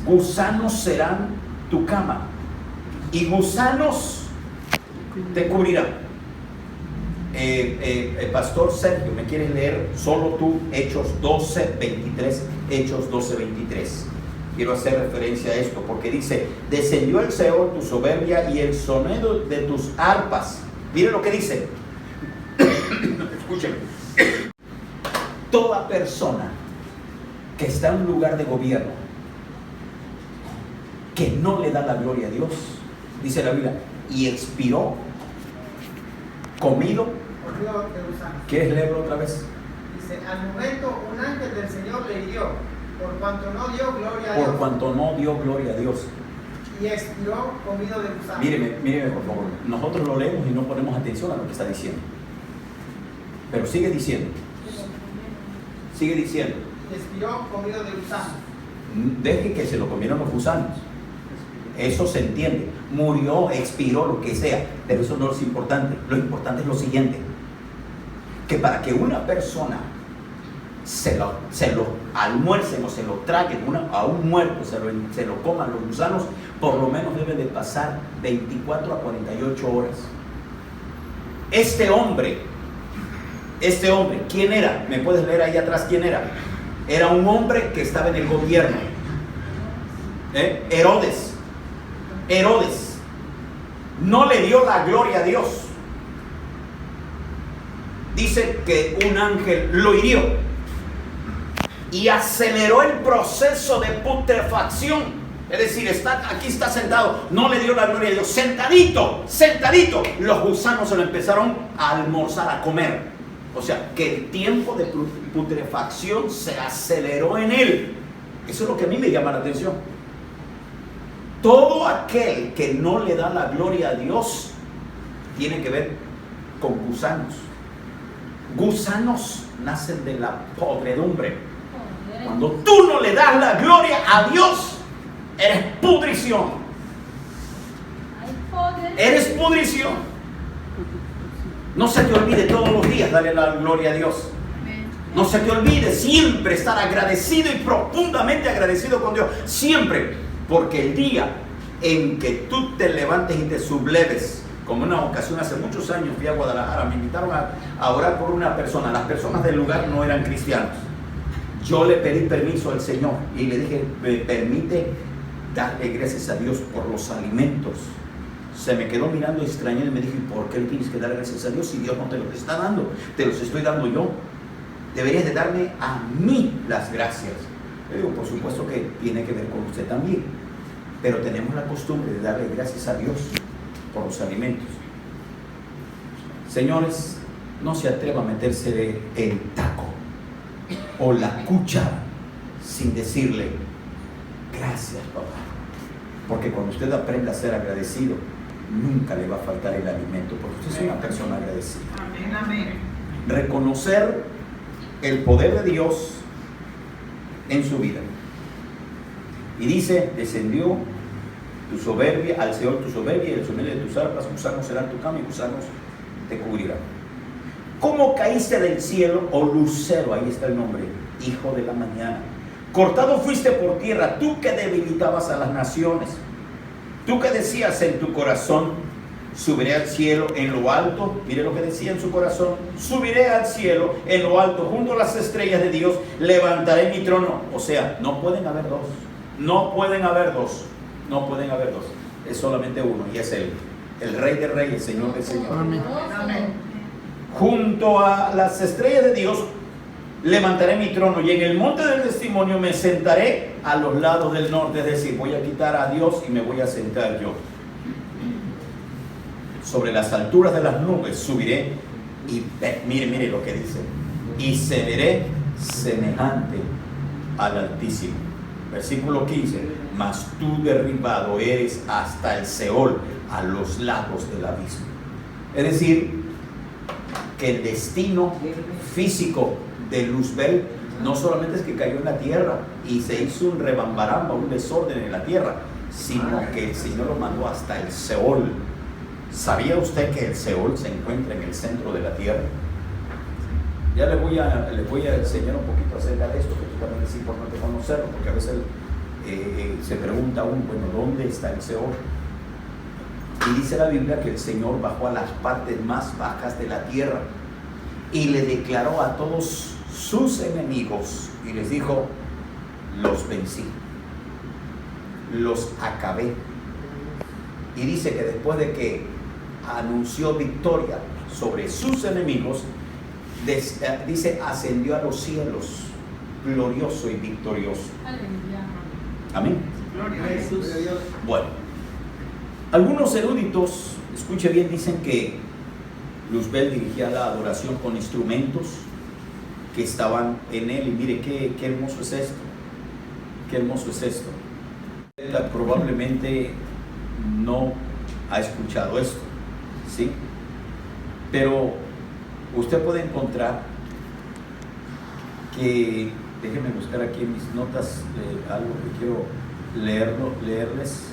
Gusanos serán tu cama y gusanos te cubrirán. Pastor Sergio, ¿me quieres leer solo tú Hechos 12:23? Hechos 12:23. Quiero hacer referencia a esto porque dice, descendió el Seol tu soberbia y el sonido de tus arpas. Miren lo que dice. Escuchen. Toda persona que está en un lugar de gobierno que no le da la gloria a Dios, dice la Biblia, y expiró, comido. ¿Quieres leerlo otra vez? Dice, al momento un ángel del Señor le hirió, por cuanto no dio gloria a Dios. Por cuanto no dio gloria a Dios. Y expiró comido de gusanos. Míreme por favor. Nosotros lo leemos y no ponemos atención a lo que está diciendo. Pero sigue diciendo. Sigue diciendo. Y expiró comido de gusanos. Deje que se lo comieron los gusanos. Eso se entiende. Murió, expiró, lo que sea. Pero eso no es importante. Lo importante es lo siguiente. Que para que una persona se lo almuercen o se lo traguen a un muerto, se lo coman los gusanos, por lo menos deben de pasar 24 a 48 horas. Este hombre, ¿quién era? ¿Me puedes leer ahí atrás quién era? Era un hombre que estaba en el gobierno. Herodes no le dio la gloria a Dios. Dice que un ángel lo hirió y aceleró el proceso de putrefacción. Es decir, aquí está sentado, no le dio la gloria a Dios. Sentadito, los gusanos se lo empezaron a almorzar, a comer. O sea, que el tiempo de putrefacción se aceleró en él. Eso es lo que a mí me llama la atención. Todo aquel que no le da la gloria a Dios tiene que ver con gusanos. Gusanos nacen de la podredumbre. Cuando tú no le das la gloria a Dios, eres pudrición. Eres pudrición. No se te olvide todos los días darle la gloria a Dios. No se te olvide siempre estar agradecido y profundamente agradecido con Dios. Siempre. Porque el día en que tú te levantes y te subleves, como en una ocasión hace muchos años fui a Guadalajara, me invitaron a orar por una persona. Las personas del lugar no eran cristianos. Yo le pedí permiso al Señor y le dije, me permite darle gracias a Dios por los alimentos. Se me quedó mirando extrañado y me dije, ¿por qué le tienes que dar gracias a Dios si Dios no te los está dando? Te los estoy dando yo. Deberías de darme a mí las gracias. Yo digo, por supuesto que tiene que ver con usted también, pero tenemos la costumbre de darle gracias a Dios por los alimentos. Señores, no se atreva a meterse el taco o la cuchara sin decirle gracias, papá, porque cuando usted aprenda a ser agradecido, nunca le va a faltar el alimento, porque usted es una persona agradecida. Amén, amén. Reconocer el poder de Dios en su vida. Y dice, descendió tu soberbia, al Seol tu soberbia y el sonido de tus arpas, gusanos serán tu cama y gusanos te cubrirán. ¿Cómo caíste del cielo, oh lucero? Ahí está el nombre, hijo de la mañana. Cortado fuiste por tierra, tú que debilitabas a las naciones. Tú que decías en tu corazón, subiré al cielo en lo alto. Mire lo que decía en su corazón: subiré al cielo en lo alto, junto a las estrellas de Dios, levantaré mi trono. O sea, no pueden haber dos. No pueden haber dos. No pueden haber dos. Es solamente uno, y es Él, el Rey de Reyes, Señor de Señores. Amén. Amén. Junto a las estrellas de Dios levantaré mi trono y en el monte del testimonio me sentaré a los lados del norte. Es decir, voy a quitar a Dios y me voy a sentar yo. Sobre las alturas de las nubes subiré y mire lo que dice. Y seré semejante al Altísimo. Versículo 15. Mas tú derribado eres hasta el Seol, a los lados del abismo. Es decir, que el destino físico de Luzbel no solamente es que cayó en la tierra y se hizo un rebambaramba, un desorden en la tierra, sino que el Señor lo mandó hasta el Seol. ¿Sabía usted que el Seol se encuentra en el centro de la tierra? Ya les voy a enseñar un poquito acerca de esto, que también es importante conocerlo, porque a veces se pregunta uno, bueno, ¿dónde está el Seol? Y dice la Biblia que el Señor bajó a las partes más bajas de la tierra y le declaró a todos sus enemigos y les dijo: los vencí, los acabé. Y dice que después de que anunció victoria sobre sus enemigos, dice, ascendió a los cielos glorioso y victorioso. Aleluya. Amén. Gloria a Jesús. Bueno, algunos eruditos, escuche bien, dicen que Luzbel dirigía la adoración con instrumentos que estaban en él. Y mire qué hermoso es esto. Qué hermoso es esto. Él probablemente no ha escuchado esto, ¿sí? Pero usted puede encontrar que, déjenme buscar aquí en mis notas algo que quiero leerles.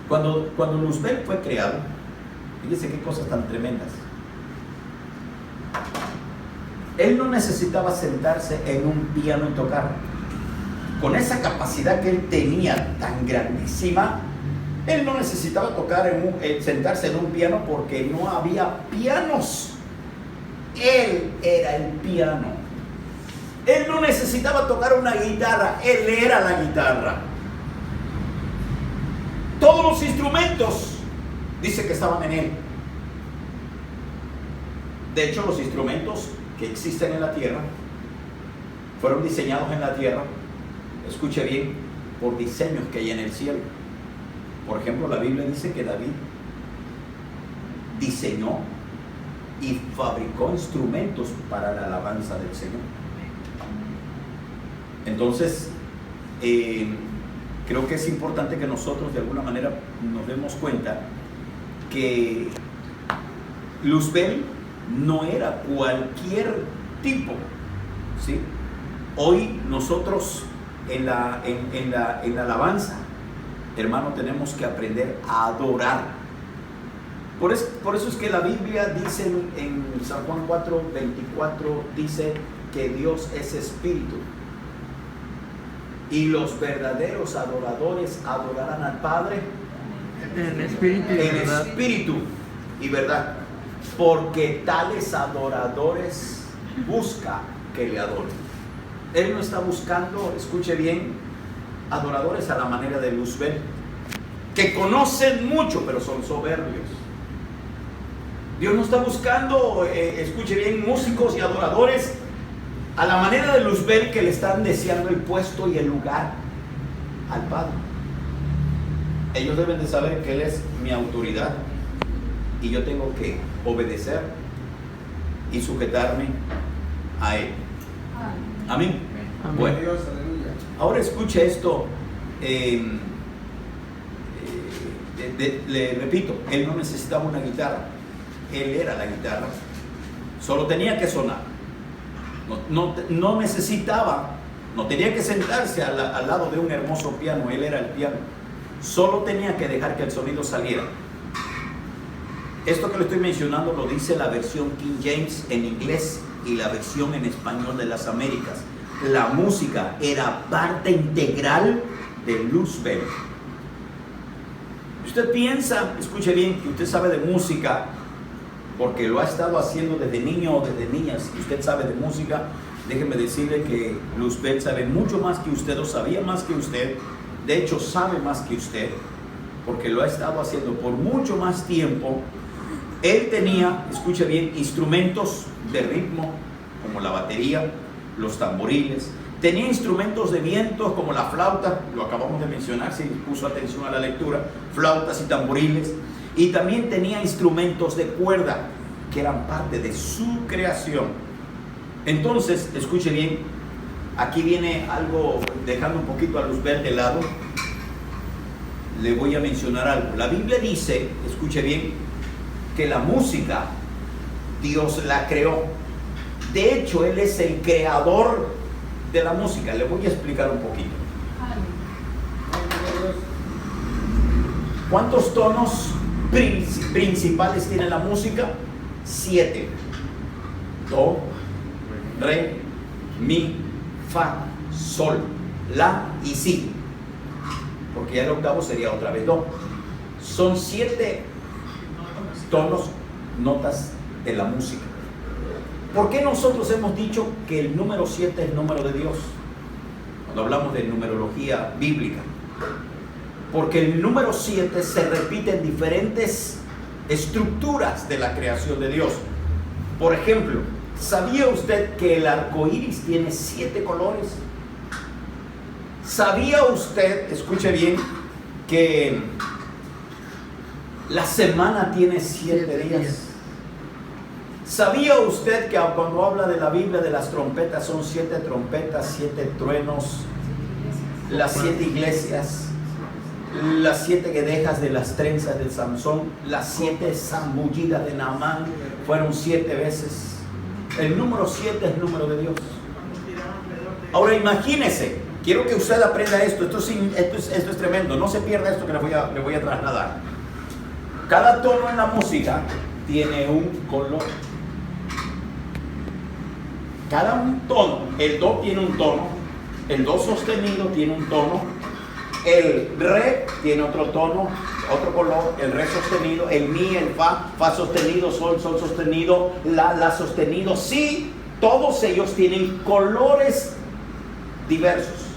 Cuando Luzbel fue creado, fíjense qué cosas tan tremendas. Él no necesitaba sentarse en un piano y tocar. Con esa capacidad que él tenía tan grandísima, él no necesitaba sentarse en un piano, porque no había pianos. Él era el piano. Él no necesitaba tocar una guitarra, él era la guitarra. Todos los instrumentos, dice que estaban en él. De hecho, los instrumentos que existen en la tierra fueron diseñados en la tierra, escuche bien, por diseños que hay en el cielo. Por ejemplo, la Biblia dice que David diseñó y fabricó instrumentos para la alabanza del Señor. Entonces, creo que es importante que nosotros de alguna manera nos demos cuenta que Luzbel no era cualquier tipo, ¿sí? Hoy nosotros en la alabanza, hermano, tenemos que aprender a adorar. Por eso es que la Biblia dice en San Juan 4:24, dice que Dios es espíritu y los verdaderos adoradores adorarán al Padre En espíritu y verdad, porque tales adoradores busca que le adoren. Él no está buscando, escuche bien, adoradores a la manera de Luzbel, que conocen mucho pero son soberbios. Dios no está buscando, escuche bien, músicos y adoradores a la manera de Luzbel, que le están deseando el puesto y el lugar al Padre. Ellos deben de saber que Él es mi autoridad y yo tengo que obedecer y sujetarme a Él. Amén. Amén. Bueno, Dios, aleluya. ahora escuche esto. Le repito, él no necesitaba una guitarra, él era la guitarra, solo tenía que sonar. No necesitaba, no tenía que sentarse al lado de un hermoso piano, él era el piano, solo tenía que dejar que el sonido saliera. Esto que le estoy mencionando lo dice la versión King James en inglés y la versión en español de las Américas. La música era parte integral de Luzbel. Usted piensa, escuche bien, que usted sabe de música porque lo ha estado haciendo desde niño o desde niña. Si usted sabe de música, déjeme decirle que Luzbel sabe mucho más que usted, o sabía más que usted. De hecho, sabe más que usted. porque lo ha estado haciendo por mucho más tiempo. Él tenía, escuche bien, instrumentos de ritmo como la batería, los tamboriles. Tenía instrumentos de viento como la flauta, lo acabamos de mencionar si puso atención a la lectura, flautas y tamboriles. Y también tenía instrumentos de cuerda que eran parte de su creación. Entonces, escuche bien, aquí viene algo, dejando un poquito a Luzbel de lado, le voy a mencionar algo. La Biblia dice, escuche bien, que la música Dios la creó. De hecho, Él es el creador de la música. Le voy a explicar un poquito. ¿Cuántos tonos principales tiene la música? 7. Do, re, mi, fa, sol, la y si. Porque ya el octavo sería otra vez do. Son 7 tonos, notas de la música. ¿Por qué nosotros hemos dicho que el número 7 es el número de Dios? Cuando hablamos de numerología bíblica. Porque el número 7 se repite en diferentes estructuras de la creación de Dios. Por ejemplo, ¿sabía usted que el arco iris tiene 7 colores? ¿Sabía usted, escuche bien, que la semana tiene 7 días? ¿Sabía usted que cuando habla de la Biblia de las trompetas son 7 trompetas, 7 truenos, las 7 iglesias, las 7 guedejas de las trenzas de Samson, las 7 zambullidas de Naamán fueron 7 veces? El número 7 es el número de Dios. Ahora imagínese, quiero que usted aprenda esto, esto es tremendo, no se pierda esto que le voy a trasladar. Cada tono en la música tiene un color. Cada un tono, el do tiene un tono, el do sostenido tiene un tono, el re tiene otro tono, otro color, el re sostenido, el mi, el fa sostenido, sol sostenido, la sostenido, si, todos ellos tienen colores diversos.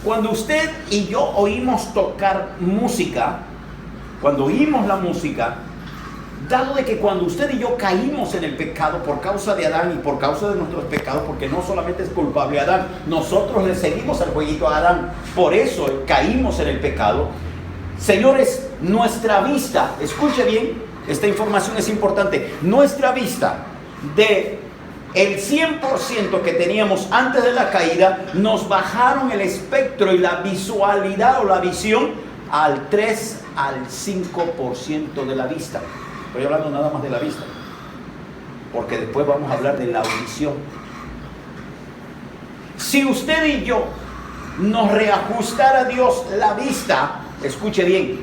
Cuando usted y yo oímos tocar música, cuando oímos la música, dado de que cuando usted y yo caímos en el pecado por causa de Adán y por causa de nuestros pecados, porque no solamente es culpable Adán, nosotros le seguimos el jueguito a Adán, por eso caímos en el pecado. Señores, nuestra vista, escuche bien, esta información es importante, nuestra vista de el 100% que teníamos antes de la caída, nos bajaron el espectro y la visualidad o la visión al 3 al 5% de la vista. Estoy hablando nada más de la vista, porque después vamos a hablar de la audición. Si usted y yo nos reajustara a Dios la vista, escuche bien,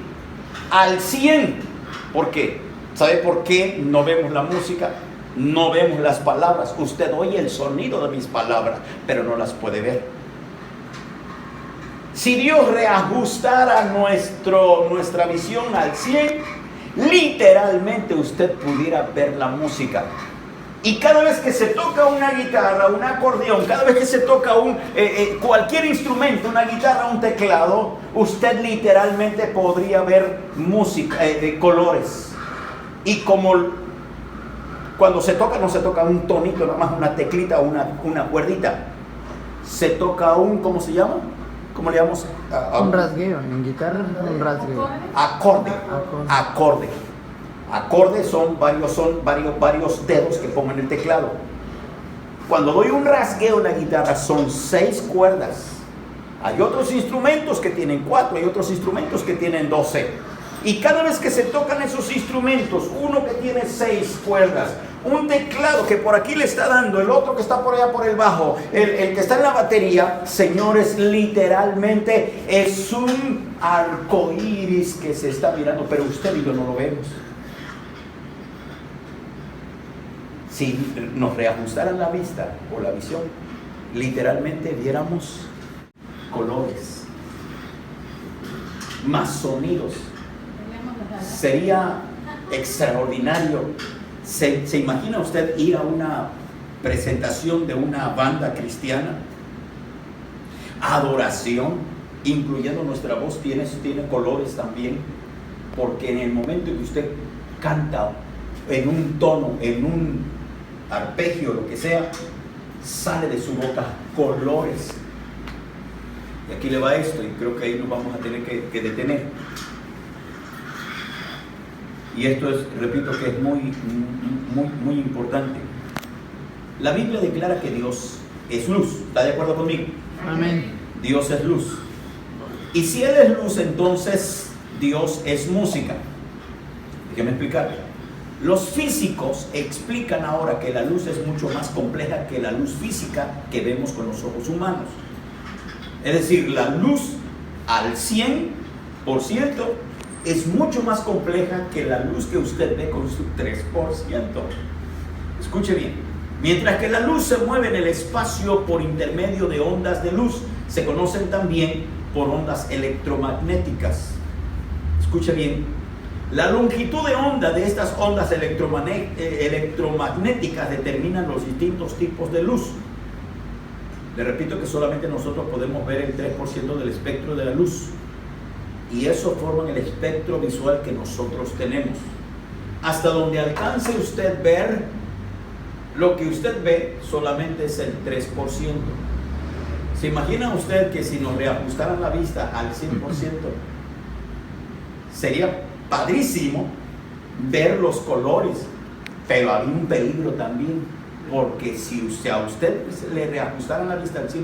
al 100, ¿por qué? ¿Sabe por qué no vemos la música? No vemos las palabras. Usted oye el sonido de mis palabras, pero no las puede ver. Si Dios reajustara nuestra visión al 100, literalmente usted pudiera ver la música. Y cada vez que se toca una guitarra, un acordeón, cada vez que se toca cualquier instrumento, una guitarra, un teclado, usted literalmente podría ver música, colores. Y como cuando se toca, no se toca un tonito, nada más una teclita o una cuerdita. Se toca ¿cómo se llama? ¿Cómo le llamamos? Un rasgueo, en guitarra un rasgueo. Acorde. Acorde son varios dedos que pongo en el teclado. Cuando doy un rasgueo en la guitarra son 6 cuerdas. Hay otros instrumentos que tienen 4, hay otros instrumentos que tienen 12. Y cada vez que se tocan esos instrumentos, uno que tiene 6 cuerdas, un teclado que por aquí le está dando, el otro que está por allá por el bajo, el que está en la batería, señores, literalmente es un arco iris que se está mirando, pero usted y yo no lo vemos. Si nos reajustaran la vista o la visión, literalmente viéramos colores, más sonidos. Sería extraordinario. ¿Se imagina usted ir a una presentación de una banda cristiana? Adoración, incluyendo nuestra voz, tiene colores también, porque en el momento en que usted canta en un tono, en un arpegio, lo que sea, sale de su boca colores. Y aquí le va esto, y creo que ahí nos vamos a tener que detener. Y esto es, repito, que es muy importante. La Biblia declara que Dios es luz. ¿Está de acuerdo conmigo? Amén. Dios es luz. Y si Él es luz, entonces Dios es música. Déjeme explicarle. Los físicos explican ahora que la luz es mucho más compleja que la luz física que vemos con los ojos humanos. Es decir, la luz al 100% es mucho más compleja que la luz que usted ve con su 3%. Escuche bien. Mientras que la luz se mueve en el espacio por intermedio de ondas de luz, se conocen también por ondas electromagnéticas. Escuche bien. La longitud de onda de estas ondas electromagnéticas determinan los distintos tipos de luz. Le repito que solamente nosotros podemos ver el 3% del espectro de la luz. Y eso forma el espectro visual que nosotros tenemos. Hasta donde alcance usted ver, lo que usted ve solamente es el 3%. ¿Se imagina usted que si nos reajustaran la vista al 100%, sería padrísimo ver los colores? Pero hay un peligro también, porque si a usted le reajustaran la vista al 100%,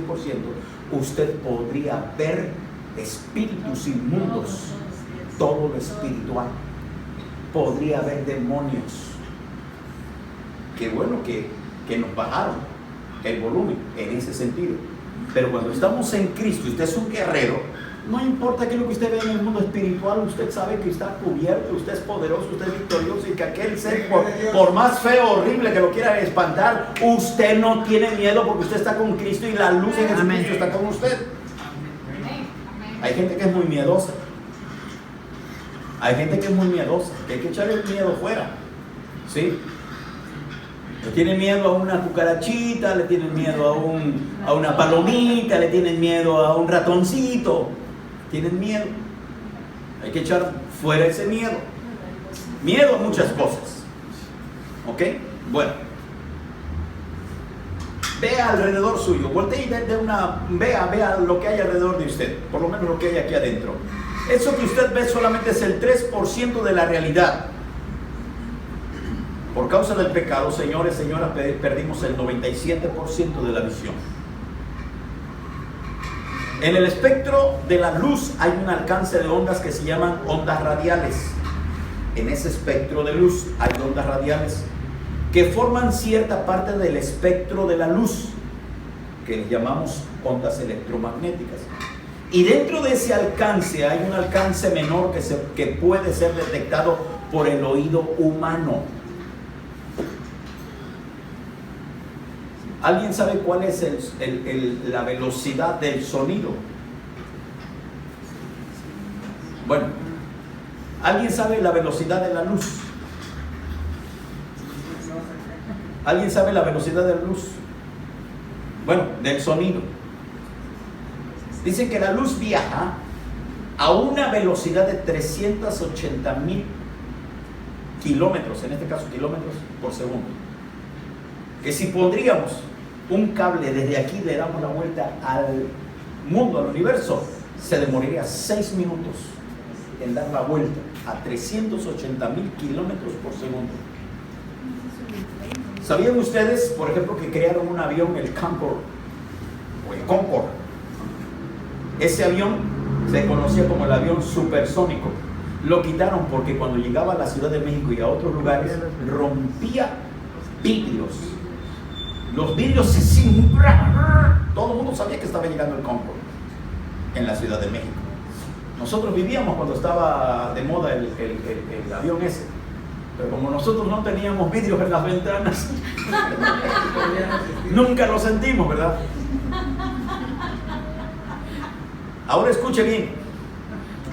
usted podría ver espíritus inmundos, todo lo espiritual. Podría haber demonios. Qué bueno que nos bajaron el volumen en ese sentido. Pero cuando estamos en Cristo, usted es un guerrero, no importa qué es lo que usted ve en el mundo espiritual, usted sabe que está cubierto, usted es poderoso, usted es victorioso, y que aquel ser, por más feo, horrible que lo quiera espantar, usted no tiene miedo porque usted está con Cristo y la luz de Jesucristo está con usted. Hay gente que es muy miedosa. Hay gente que es muy miedosa, que hay que echarle el miedo fuera. ¿Sí? Le tienen miedo a una cucarachita, le tienen miedo a una palomita, le tienen miedo a un ratoncito. Tienen miedo. Hay que echar fuera ese miedo. Miedo a muchas cosas. ¿Ok? Bueno. Vea alrededor suyo. Voltee y vea lo que hay alrededor de usted. Por lo menos lo que hay aquí adentro. Eso que usted ve solamente es el 3% de la realidad. Por causa del pecado, señores, señoras, perdimos el 97% de la visión. En el espectro de la luz hay un alcance de ondas que se llaman ondas radiales. En ese espectro de luz hay ondas radiales que forman cierta parte del espectro de la luz, que les llamamos ondas electromagnéticas. Y dentro de ese alcance hay un alcance menor que puede ser detectado por el oído humano. ¿Alguien sabe cuál es la velocidad del sonido? Bueno, ¿alguien sabe la velocidad de la luz? ¿Alguien sabe la velocidad de la luz? Bueno, del sonido. Dicen que la luz viaja a una velocidad de 380,000 kilómetros, en este caso kilómetros por segundo. Que si pondríamos un cable desde aquí, le damos la vuelta al mundo, al universo, se demoraría 6 minutos en dar la vuelta a 380,000 kilómetros por segundo. ¿Sabían ustedes, por ejemplo, que crearon un avión, el Concorde, o el Concorde? Ese avión se conocía como el avión supersónico. Lo quitaron porque cuando llegaba a la Ciudad de México y a otros lugares, rompía vidrios. Los vidrios se cimbraban. Todo el mundo sabía que estaba llegando el Concorde en la Ciudad de México. Nosotros vivíamos cuando estaba de moda el avión ese. Pero como nosotros no teníamos vidrios en las ventanas, nunca lo sentimos, ¿verdad? Ahora escuche bien.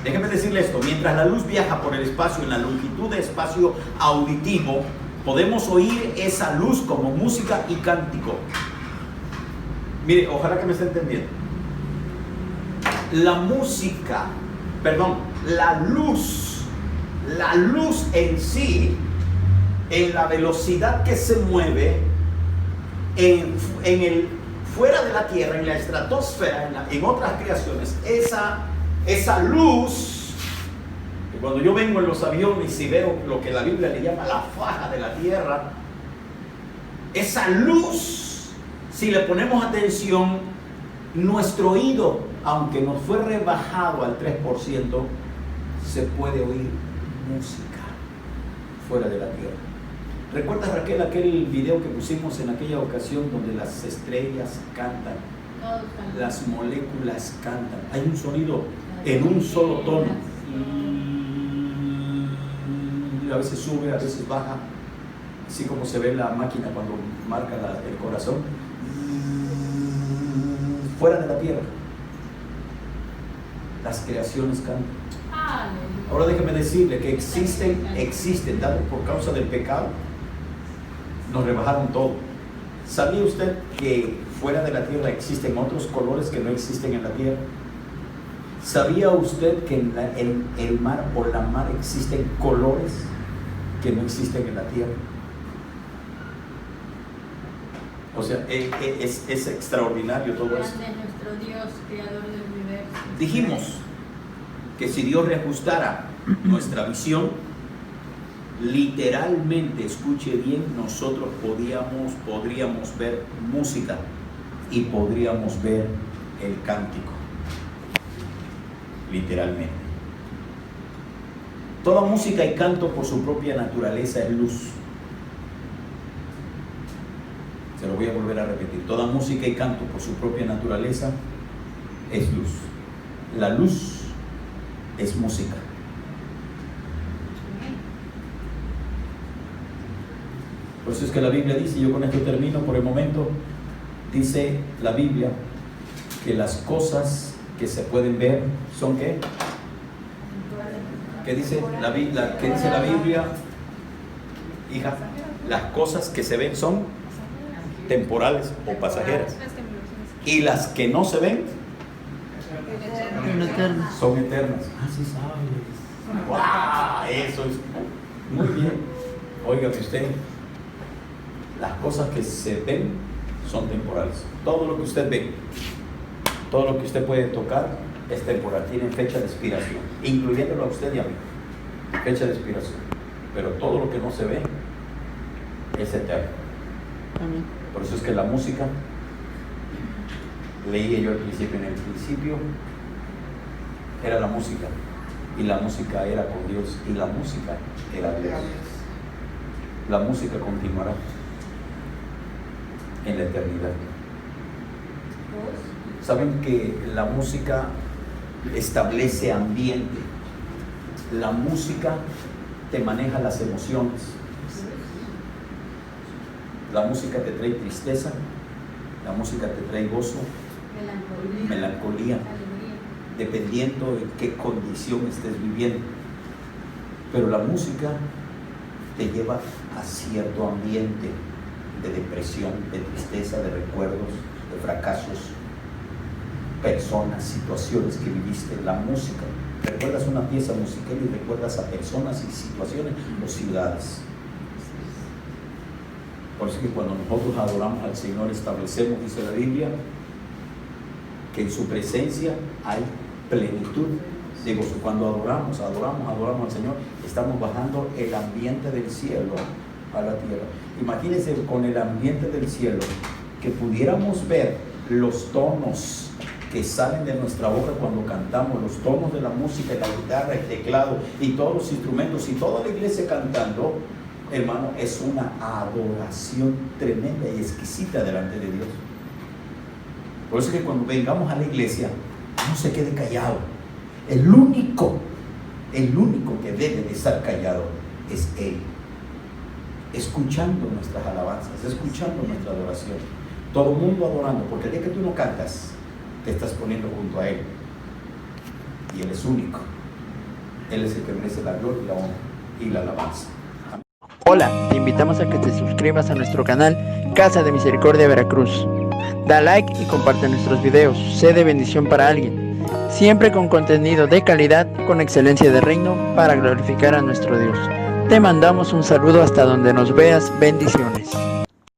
Déjeme decirle esto. Mientras la luz viaja por el espacio en la longitud de espacio auditivo, podemos oír esa luz como música y cántico. Mire, ojalá que me esté entendiendo. la música, perdón, la luz en sí, en la velocidad que se mueve fuera de la Tierra, en la estratosfera, en otras creaciones, esa luz, que cuando yo vengo en los aviones y veo lo que la Biblia le llama la faja de la Tierra, esa luz, si le ponemos atención, nuestro oído, aunque nos fue rebajado al 3%, se puede oír música fuera de la Tierra. ¿Recuerdas, Raquel, aquel video que pusimos en aquella ocasión donde las estrellas cantan, las moléculas cantan? Hay un sonido en un solo tono. A veces sube, a veces baja, así como se ve en la máquina cuando marca el corazón. Fuera de la Tierra, las creaciones cantan. Ahora déjeme decirle que existen, dado por causa del pecado, nos rebajaron todo. ¿Sabía usted que fuera de la Tierra existen otros colores que no existen en la Tierra? ¿Sabía usted que en el mar o la mar existen colores que no existen en la Tierra? O sea, es extraordinario todo esto. Grande es nuestro Dios, creador del universo. Dijimos que si Dios reajustara nuestra visión, literalmente, escuche bien, nosotros podríamos ver música y podríamos ver el cántico. Literalmente. Toda música y canto por su propia naturaleza es luz. Se lo voy a volver a repetir. Toda música y canto por su propia naturaleza es luz. La luz es música. Por eso es que la Biblia dice, yo con esto termino por el momento, dice la Biblia que las cosas que se pueden ver son ¿qué? ¿Qué dice la Biblia? ¿Qué dice la Biblia? Hija, las cosas que se ven son temporales o pasajeras. Y las que no se ven son eternas. Ah, sí sabes. ¡Wow! Eso es muy bien. Óigame usted, las cosas que se ven son temporales. Todo lo que usted ve, todo lo que usted puede tocar es temporal, tiene fecha de expiración, incluyéndolo a usted y a mí. Fecha de expiración. Pero todo lo que no se ve es eterno. Amén. Por eso es que la música, leía yo al principio, en el principio era la música, y la música era con Dios, y la música era Dios. La música continuará en la eternidad. ¿Saben que la música establece ambiente? La música te maneja las emociones. La música te trae tristeza, la música te trae gozo, melancolía, dependiendo de qué condición estés viviendo. Pero la música te lleva a cierto ambiente de depresión, de tristeza, de recuerdos, de fracasos, personas, situaciones que viviste. La música, recuerdas una pieza musical y recuerdas a personas y situaciones o ciudades. Por eso que cuando nosotros adoramos al Señor, establecemos, dice la Biblia, que en su presencia hay plenitud de gozo. Cuando adoramos al Señor, estamos bajando el ambiente del cielo a la tierra. Imagínense con el ambiente del cielo, que pudiéramos ver los tonos que salen de nuestra boca cuando cantamos, los tonos de la música, la guitarra, el teclado y todos los instrumentos y toda la iglesia cantando. Hermano, es una adoración tremenda y exquisita delante de Dios. Por eso es que cuando vengamos a la iglesia, no se quede callado. El único que debe de estar callado es Él, escuchando nuestras alabanzas, escuchando nuestra adoración. Todo el mundo adorando, porque el día que tú no cantas, te estás poniendo junto a Él. Y Él es único. Él es el que merece la gloria y la honra y la alabanza. Hola, te invitamos a que te suscribas a nuestro canal Casa de Misericordia Veracruz. Da like y comparte nuestros videos. Sé de bendición para alguien. siempre con contenido de calidad, con excelencia de reino, para glorificar a nuestro Dios. Te mandamos un saludo hasta donde nos veas. Bendiciones.